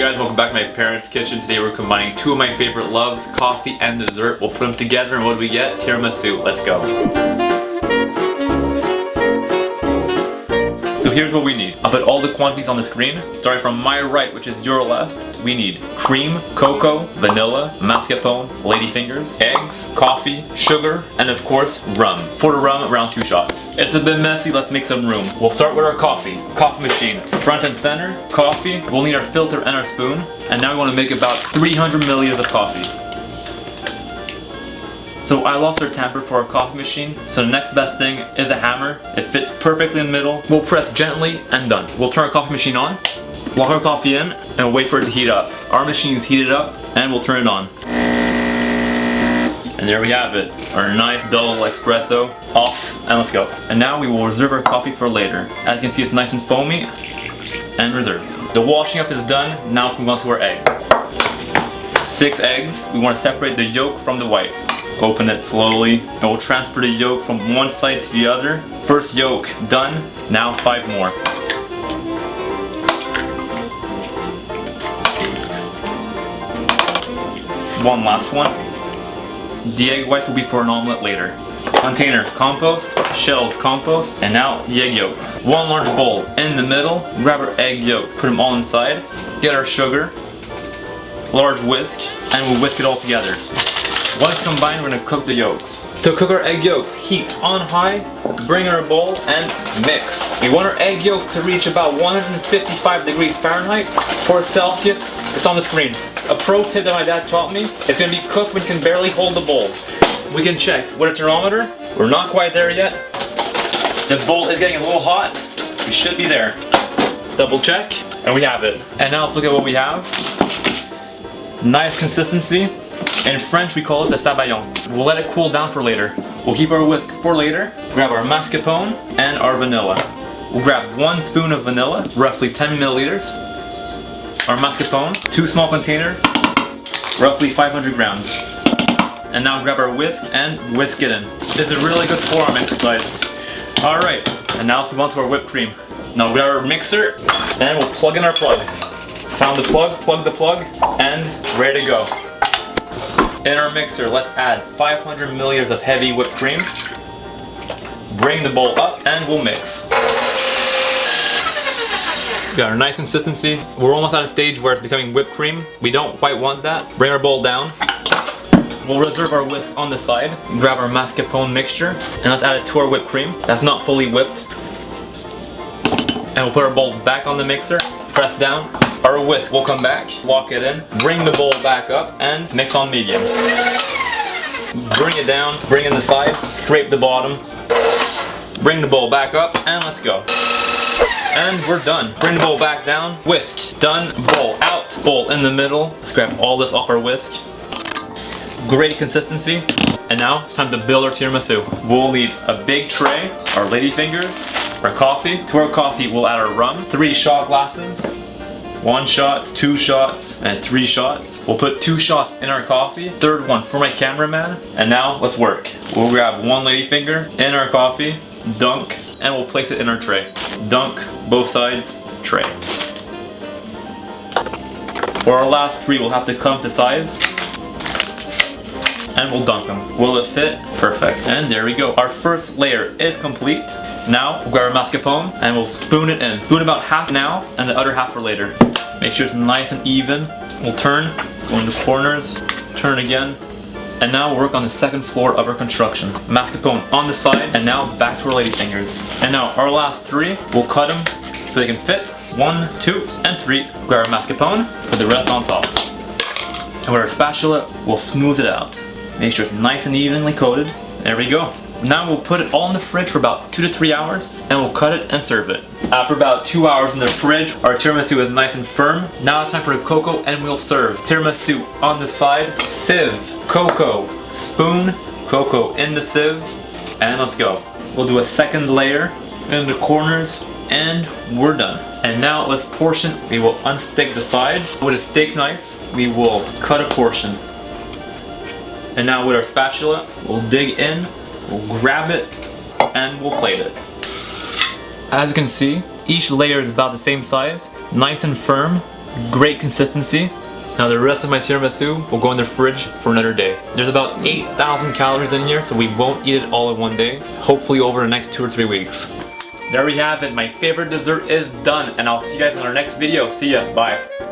guys, welcome back to my parents' kitchen. Today we're combining two of my favorite loves, coffee and dessert. We'll put them together and what do we get? Tiramisu. Let's go. So here's what we need. I'll put all the quantities on the screen. Starting from my right, which is your left, we need cream, cocoa, vanilla, mascarpone, ladyfingers, eggs, coffee, sugar, and of course, rum. For the rum, around 2 shots. It's a bit messy, let's make some room. We'll start with our coffee. Coffee machine, front and center, coffee. We'll need our filter and our spoon. And now we want to make about 300 milliliters of coffee. So I lost our tamper for our coffee machine, so the next best thing is a hammer. It fits perfectly in the middle. We'll press gently and done. We'll turn our coffee machine on, lock our coffee in, and wait for it to heat up. Our machine's heated up, and we'll turn it on. And there we have it, our nice double espresso off, and let's go. And now we will reserve our coffee for later. As you can see, it's nice and foamy and reserved. The washing up is done, now let's move on to our eggs. 6 eggs, we want to separate the yolk from the white. Open it slowly, and we'll transfer the yolk from one side to the other. First yolk done, now 5 more. One last one. The egg white will be for an omelet later. Container, compost, shells, compost, and now the egg yolks. One large bowl in the middle, grab our egg yolks, put them all inside, get our sugar, large whisk, and we'll whisk it all together. Once combined, we're going to cook the yolks. To cook our egg yolks, heat on high, bring our bowl, and mix. We want our egg yolks to reach about 155 degrees Fahrenheit. For Celsius, it's on the screen. A pro tip that my dad taught me, it's going to be cooked when you can barely hold the bowl. We can check with a thermometer. We're not quite there yet. The bowl is getting a little hot. We should be there. Let's double check, and we have it. And now let's look at what we have. Nice consistency. In French, we call this a sabayon. We'll let it cool down for later. We'll keep our whisk for later. Grab our mascarpone and our vanilla. We'll grab 1 spoon of vanilla, roughly 10 milliliters. Our mascarpone, 2 small containers, roughly 500 grams. And now grab our whisk and whisk it in. This is a really good forearm exercise. Alright, and now let's move on to our whipped cream. Now grab our mixer, and we'll plug in our plug. Found the plug the plug, and ready to go. In our mixer, let's add 500 milliliters of heavy whipped cream. Bring the bowl up and we'll mix. Got our nice consistency. We're almost at a stage where it's becoming whipped cream. We don't quite want that. Bring our bowl down. We'll reserve our whisk on the side. Grab our mascarpone mixture and let's add it to our whipped cream. That's not fully whipped. And we'll put our bowl back on the mixer. Press down. Our whisk will come back, lock it in, bring the bowl back up, and mix on medium. Bring it down, bring in the sides, scrape the bottom, bring the bowl back up, and let's go. And we're done. Bring the bowl back down, whisk, done, bowl out, bowl in the middle. Let's grab all this off our whisk. Great consistency. And now it's time to build our tiramisu. We'll need a big tray, our ladyfingers, our coffee. To our coffee, we'll add our rum, 3 shot glasses. 1 shot, 2 shots, and 3 shots. We'll put 2 shots in our coffee, 3rd one for my cameraman. And now let's work. We'll grab 1 ladyfinger in our coffee, dunk, and we'll place it in our tray. Dunk, both sides, tray. For our last 3, we'll have to come to size. And we'll dunk them. Will it fit? Perfect. And there we go. Our first layer is complete. Now, we'll grab our mascarpone and we'll spoon it in. Spoon about half now and the other half for later. Make sure it's nice and even. We'll turn, go into corners, turn again. And now we'll work on the 2nd floor of our construction. Mascarpone on the side and now back to our ladyfingers. And now our last 3, we'll cut them so they can fit. 1, 2, and 3. Grab our mascarpone, put the rest on top. And with our spatula, we'll smooth it out. Make sure it's nice and evenly coated. There we go. Now we'll put it all in the fridge for about 2 to 3 hours and we'll cut it and serve it. After about 2 hours in the fridge, our tiramisu is nice and firm. Now it's time for the cocoa and we'll serve. Tiramisu on the side, sieve, cocoa, spoon, cocoa in the sieve, and let's go. We'll do a 2nd layer in the corners and we're done. And now let's portion. We will unstick the sides. With a steak knife, we will cut a portion. And now with our spatula, we'll dig in. We'll grab it and we'll plate it. As you can see, each layer is about the same size, nice and firm, Great consistency. Now the rest of my tiramisu will go in the fridge for another day. There's about 8,000 calories in here, so we won't eat it all in one day. Hopefully over the next 2 or 3 weeks. There we have it. My favorite dessert is done, and I'll see you guys in our next video. See ya. Bye.